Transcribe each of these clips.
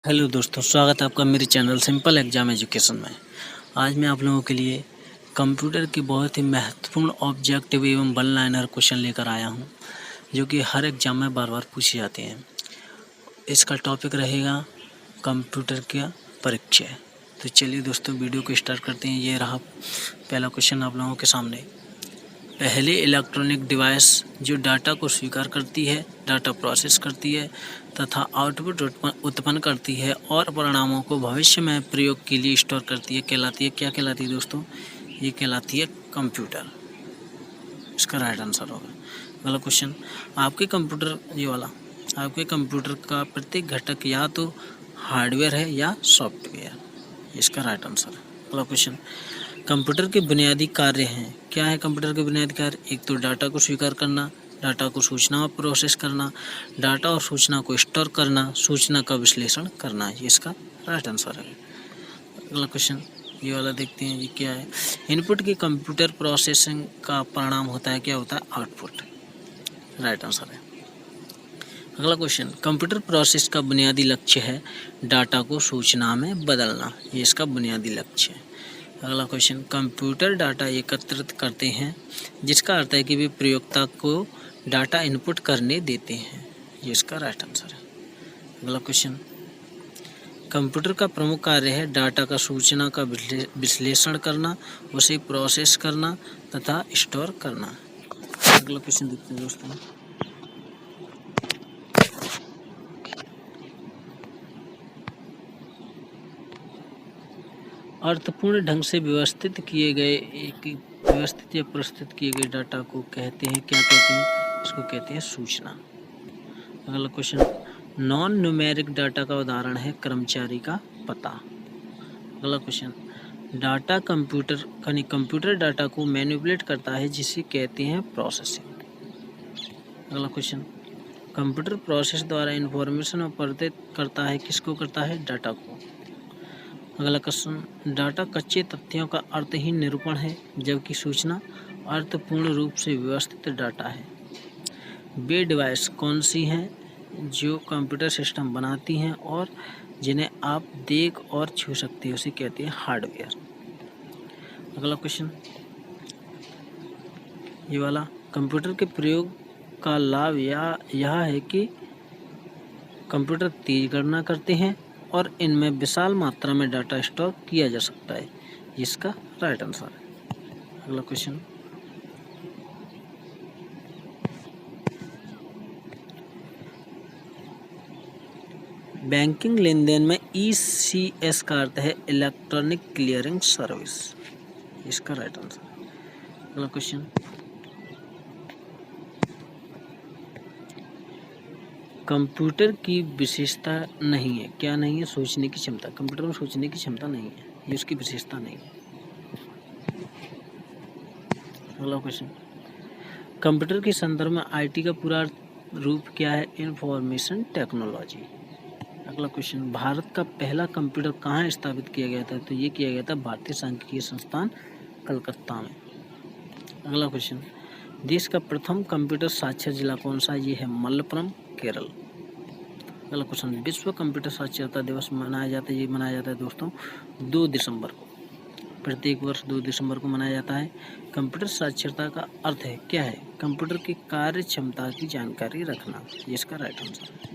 Hello दोस्तों, स्वागत है आपका मेरे चैनल सिंपल एग्जाम एजुकेशन में। आज मैं आप लोगों के लिए कंप्यूटर की बहुत ही महत्वपूर्ण ऑब्जेक्टिव एवं वन लाइनर क्वेश्चन लेकर आया हूं, जो कि हर एग्जाम में बार बार पूछे जाते हैं। इसका टॉपिक रहेगा कंप्यूटर का परिचय। तो चलिए दोस्तों, वीडियो को स्टार्ट करते हैं। ये रहा पहला क्वेश्चन आप लोगों के सामने। पहले इलेक्ट्रॉनिक डिवाइस जो डाटा को स्वीकार करती है, डाटा प्रोसेस करती है तथा आउटपुट उत्पन्न करती है और परिणामों को भविष्य में प्रयोग के लिए स्टोर करती है, कहलाती है। क्या कहलाती है दोस्तों? ये कहलाती है कंप्यूटर। इसका राइट आंसर होगा। अगला क्वेश्चन, आपके कंप्यूटर, ये वाला, आपके कंप्यूटर का प्रत्येक घटक या तो हार्डवेयर है या सॉफ्टवेयर। इसका राइट आंसर है। अगला क्वेश्चन, कंप्यूटर के बुनियादी कार्य हैं। क्या है कंप्यूटर के बुनियादी कार्य? एक तो डाटा को स्वीकार करना, डाटा को सूचना में प्रोसेस करना, डाटा और सूचना को स्टोर करना, सूचना का विश्लेषण करना। ये इसका राइट आंसर है। अगला क्वेश्चन, ये वाला देखते हैं। ये क्या है? इनपुट की कंप्यूटर प्रोसेसिंग का परिणाम होता है, क्या होता है? आउटपुट। राइट आंसर है। अगला क्वेश्चन, कंप्यूटर प्रोसेस का बुनियादी लक्ष्य है डाटा को सूचना में बदलना। ये इसका बुनियादी लक्ष्य है। अगला क्वेश्चन, कंप्यूटर डाटा एकत्रित करते हैं, जिसका अर्थ है कि वे प्रयोक्ता को डाटा इनपुट करने देते हैं। ये इसका राइट आंसर है। अगला क्वेश्चन, कंप्यूटर का प्रमुख कार्य है डाटा का सूचना का विश्लेषण करना, उसे प्रोसेस करना तथा स्टोर करना। अगला क्वेश्चन देखते हैं दोस्तों। अर्थपूर्ण ढंग से व्यवस्थित या प्रस्तुत किए गए डाटा को कहते हैं, क्या कहते हैं? इसको कहते हैं सूचना। अगला क्वेश्चन, नॉन न्यूमेरिक डाटा का उदाहरण है कर्मचारी का पता। अगला क्वेश्चन, डाटा कंप्यूटर डाटा को मैनिपुलेट करता है, जिसे कहते हैं प्रोसेसिंग। अगला क्वेश्चन, कंप्यूटर प्रोसेस द्वारा इंफॉर्मेशन उत्पादित करता है, किसको करता है? डाटा को। अगला क्वेश्चन, डाटा कच्चे तथ्यों का अर्थहीन निरूपण है, जबकि सूचना अर्थपूर्ण रूप से व्यवस्थित डाटा है। वे डिवाइस कौन सी हैं जो कंप्यूटर सिस्टम बनाती हैं और जिन्हें आप देख और छू सकते हैं, उसे कहते हैं हार्डवेयर। अगला क्वेश्चन, ये वाला, कंप्यूटर के प्रयोग का लाभ यह है कि कंप्यूटर तेज गणना करते हैं और इनमें विशाल मात्रा में डाटा स्टोर किया जा सकता है। इसका राइट आंसर है। अगला क्वेश्चन, बैंकिंग लेन देन में ECS का अर्थ है इलेक्ट्रॉनिक क्लियरिंग सर्विस। इसका राइट आंसर है। अगला क्वेश्चन, कंप्यूटर की विशेषता नहीं है, क्या नहीं है? सोचने की क्षमता। कंप्यूटर में सोचने की क्षमता नहीं है, ये उसकी विशेषता नहीं है। अगला क्वेश्चन, कंप्यूटर के संदर्भ में IT का पूरा रूप क्या है? Information technology. अगला क्वेश्चन, भारत का पहला कंप्यूटर कहाँ स्थापित किया गया था? तो ये किया गया था भारतीय सांख्यिकी संस्थान कलकत्ता में। अगला क्वेश्चन, देश का प्रथम कंप्यूटर साक्षर जिला कौन सा? ये है मलप्पुरम, केरल। अगला क्वेश्चन, विश्व कंप्यूटर साक्षरता दिवस मनाया जाता है, ये मनाया जाता है दोस्तों 2 दिसंबर को। प्रत्येक वर्ष 2 दिसंबर को मनाया जाता है। कंप्यूटर साक्षरता का अर्थ है, क्या है? कंप्यूटर की कार्य क्षमता की जानकारी रखना। ये इसका राइट आंसर है।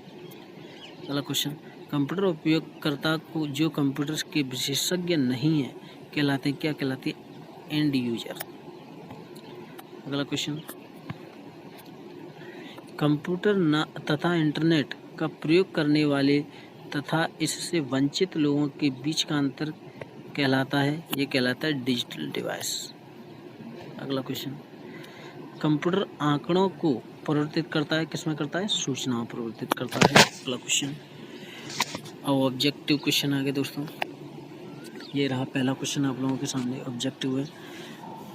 अगला क्वेश्चन, कंप्यूटर उपयोगकर्ता को जो कंप्यूटर के विशेषज्ञ नहीं है, कहलाते हैं, क्या कहलाते हैं? And user. अगला क्वेश्चन, कंप्यूटर तथा इंटरनेट का प्रयोग करने वाले तथा इससे वंचित लोगों के बीच का अंतर कहलाता है, ये कहलाता है डिजिटल डिवाइस। अगला क्वेश्चन, कंप्यूटर आंकड़ों को परिवर्तित करता है, किसमें करता है? सूचना में परिवर्तित करता है। अगला क्वेश्चन, अब ऑब्जेक्टिव क्वेश्चन आ गए दोस्तों। ये रहा पहला क्वेश्चन आप लोगों के सामने, ऑब्जेक्टिव है।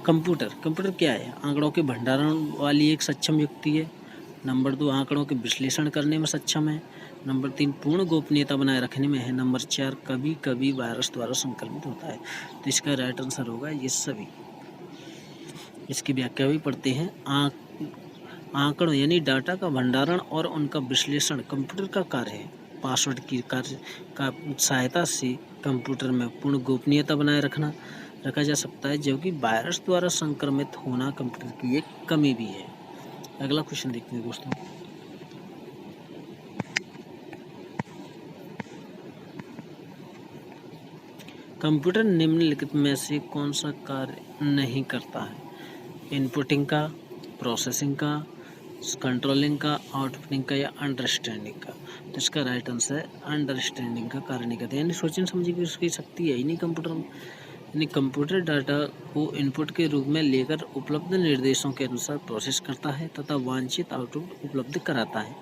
कंप्यूटर क्या है? आंकड़ों के भंडारण वाली एक सक्षम युक्ति है। नंबर 2, आंकड़ों के विश्लेषण करने में सक्षम है। नंबर 3, पूर्ण गोपनीयता बनाए रखने में है। नंबर 4, कभी कभी वायरस द्वारा संक्रमित होता है। तो इसका राइट आंसर होगा ये सभी। इसकी व्याख्या भी पढ़ते हैं। आंकड़ों यानी डाटा का भंडारण और उनका विश्लेषण कंप्यूटर का कार्य है। पासवर्ड की कार्य का सहायता से कंप्यूटर में पूर्ण गोपनीयता बनाए रखा जा सकता है, जबकि वायरस द्वारा संक्रमित होना कंप्यूटर की एक कमी भी है। अगला क्वेश्चन देखते हैं दोस्तों। कंप्यूटर निम्नलिखित में से कौन सा कार्य नहीं करता है? इनपुटिंग का, प्रोसेसिंग का, कंट्रोलिंग का, आउटपुटिंग का या अंडरस्टैंडिंग का? तो इसका राइट आंसर है अंडरस्टैंडिंग का कार्य नहीं करता। यानी सोचने समझने की उसकी शक्ति है ही नहीं कंप्यूटर में। यानी कंप्यूटर डाटा को इनपुट के रूप में लेकर उपलब्ध निर्देशों के अनुसार प्रोसेस करता है तथा वांछित आउटपुट उपलब्ध कराता है,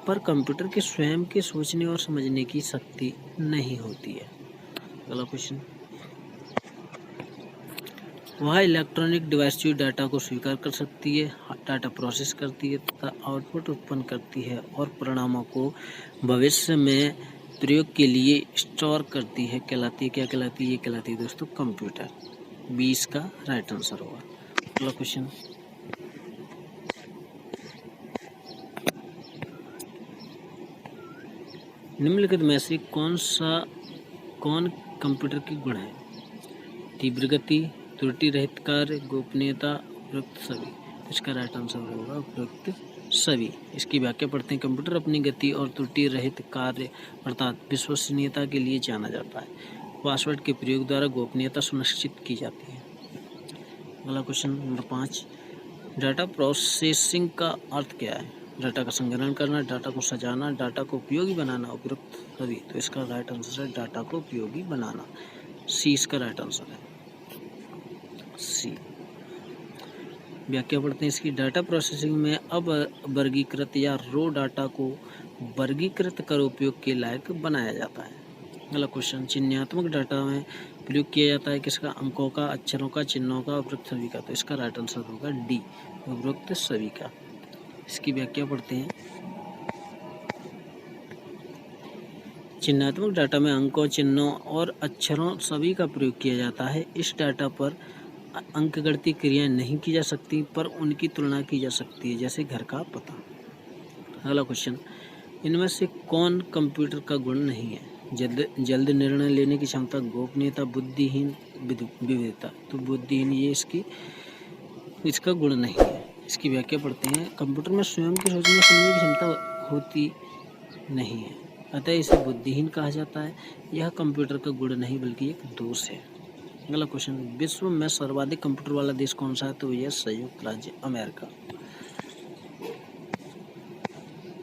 पर कंप्यूटर के स्वयं के सोचने और समझने की शक्ति नहीं होती है। अगला क्वेश्चन। वह इलेक्ट्रॉनिक डिवाइस जो डाटा को स्वीकार कर सकती है, डाटा प्रोसेस करती है तथा आउटपुट उत्पन्न करती है और परिणामों को भविष्य में प्रयोग के लिए स्टोर करती है, कहलाती है, क्या कहलाती है? ये कहलाती है दोस्तों कंप्यूटर। 20 का राइट आंसर होगा। अगला क्वेश्चन। निम्नलिखित में से कौन कंप्यूटर की गुण है? तीव्र गति, त्रुटि रहित कार्य, गोपनीयता, उपयुक्त सभी। तो इसका राइट आंसर होगा उपयुक्त सभी। इसकी व्याख्या पढ़ते हैं। कंप्यूटर अपनी गति और त्रुटि रहित कार्य अर्थात विश्वसनीयता के लिए जाना जाता है। पासवर्ड के प्रयोग द्वारा गोपनीयता सुनिश्चित की जाती है। अगला क्वेश्चन नंबर 5। डाटा प्रोसेसिंग का अर्थ क्या है? डाटा का संग्रहण करना, डाटा को सजाना, डाटा को उपयोगी बनाना, उपयुक्त सभी। तो इसका राइट आंसर है डाटा को उपयोगी बनाना। सी इसका राइट आंसर है, सी। व्याख्या पढ़ते हैं इसकी। डाटा प्रोसेसिंग में अब वर्गीकृत या रो डाटा को वर्गीकृत कर उपयोग के लायक बनाया जाता है। अगला क्वेश्चन। चिन्हात्मक डाटा में प्रयोग किया जाता है किसका? अंकों का, अक्षरों का, चिन्हों का, उपयुक्त सभी का। तो इसका राइट आंसर होगा डी, उपयुक्त सभी का। इसकी व्याख्या पढ़ते हैं। चिन्हात्मक डाटा में अंकों, चिन्हों और अक्षरों सभी का प्रयोग किया जाता है। इस डाटा पर अंकगणितीय क्रियाएं नहीं की जा सकती, पर उनकी तुलना की जा सकती है, जैसे घर का पता। अगला क्वेश्चन। इनमें से कौन कंप्यूटर का गुण नहीं है? जल्द निर्णय लेने की क्षमता, गोपनीयता, बुद्धिहीन, विविधता। तो बुद्धिहीन ये इसका गुण नहीं है। इसकी व्याख्या पढ़ते हैं। कंप्यूटर में स्वयं की सोचने समझने की क्षमता होती नहीं है, अतः इसे बुद्धिहीन कहा जाता है। यह कंप्यूटर का गुण नहीं बल्कि एक दोष है। अगला क्वेश्चन। विश्व में सर्वाधिक कंप्यूटर वाला देश कौन सा है? तो यह संयुक्त राज्य अमेरिका।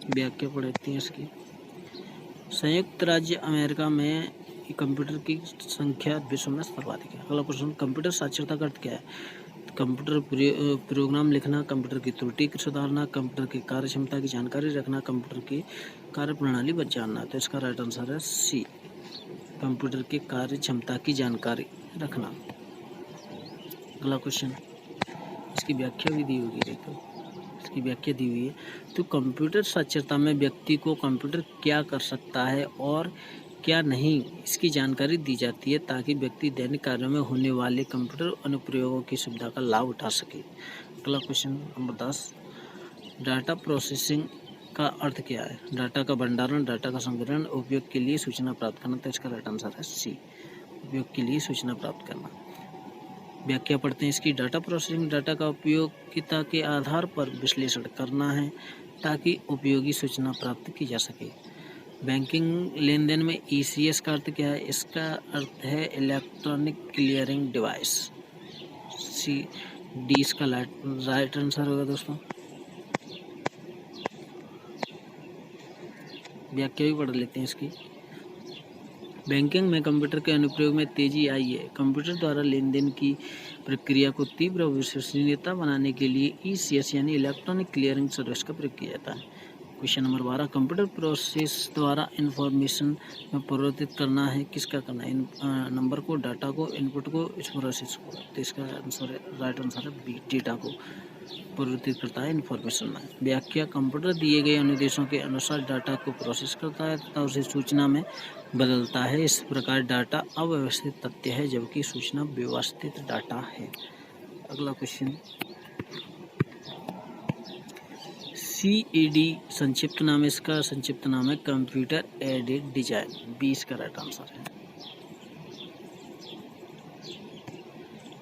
व्याख्या पढ़ते हैं इसकी। संयुक्त राज्य अमेरिका में कंप्यूटर की संख्या विश्व में सर्वाधिक है। अगला क्वेश्चन। कंप्यूटर साक्षरता का अर्थ क्या है? कंप्यूटर प्रोग्राम लिखना, कंप्यूटर की त्रुटि सुधारना, कंप्यूटर की कार्य क्षमता की जानकारी रखना, कंप्यूटर की कार्य प्रणाली पर जानना। तो इसका राइट आंसर है सी, कंप्यूटर की कार्य क्षमता की जानकारी रखना। अगला क्वेश्चन। इसकी व्याख्या भी दी होगी, देखो इसकी व्याख्या दी हुई है। तो कंप्यूटर साक्षरता में व्यक्ति को कंप्यूटर क्या कर सकता है और क्या नहीं, इसकी जानकारी दी जाती है ताकि व्यक्ति दैनिक कार्यों में होने वाले कंप्यूटर अनुप्रयोगों की सुविधा का लाभ उठा सके। अगला क्वेश्चन नंबर 10। डाटा प्रोसेसिंग का अर्थ क्या है? डाटा का भंडारण, डाटा का संग्रहण, उपयोग के लिए सूचना प्राप्त करना। तो इसका राइट आंसर है सी, उपयोग के लिए सूचना प्राप्त करना। व्याख्या पढ़ते हैं इसकी। डाटा प्रोसेसिंग डाटा का उपयोगिता के आधार पर विश्लेषण करना है ताकि उपयोगी सूचना प्राप्त की जा सके। बैंकिंग लेन देन में ECS का अर्थ क्या है? इसका अर्थ है electronic clearing device. C D इसका राइट आंसर होगा दोस्तों। व्याख्या भी पढ़ लेते हैं इसकी। बैंकिंग में कंप्यूटर के अनुप्रयोग में तेजी आई है। कंप्यूटर द्वारा लेन देन की प्रक्रिया को तीव्र और विश्वसनीयता बनाने के लिए ECS यानी इलेक्ट्रॉनिक क्लियरिंग सर्विस का प्रयोग किया जाता है। Question number 12। कंप्यूटर प्रोसेस द्वारा इंफॉर्मेशन में परिवर्तित करना है, किसका करना है? नंबर को, डाटा को, इनपुट को, इस प्रोसेस को। तो इसका आंसर है राइट आंसर है बी, डेटा को परिवर्तित करता है इंफॉर्मेशन में। व्याख्या। कंप्यूटर दिए गए अनुदेशों के अनुसार डाटा को प्रोसेस करता है तथा उसे सूचना में बदलता है। इस प्रकार डाटा अव्यवस्थित तथ्य है जबकि सूचना व्यवस्थित डाटा है। अगला क्वेश्चन। CED संक्षिप्त नाम है इसका, संक्षिप्त नाम है कंप्यूटर एडेड डिजाइन। 20 का राइट आंसर है।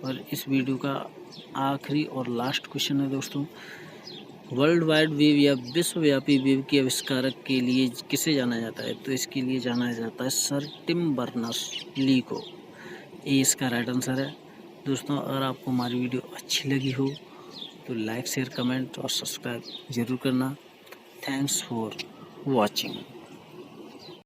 और इस वीडियो का आखिरी और लास्ट क्वेश्चन है दोस्तों, वर्ल्ड वाइड वेब या विश्वव्यापी वेब के आविष्कारक के लिए किसे जाना जाता है? तो इसके लिए जाना जाता है सर टिम बर्नर्स-ली को। ये इसका राइट आंसर है। दोस्तों, अगर आपको हमारी वीडियो अच्छी लगी हो तो लाइक शेयर कमेंट और सब्सक्राइब ज़रूर करना। Thanks for watching.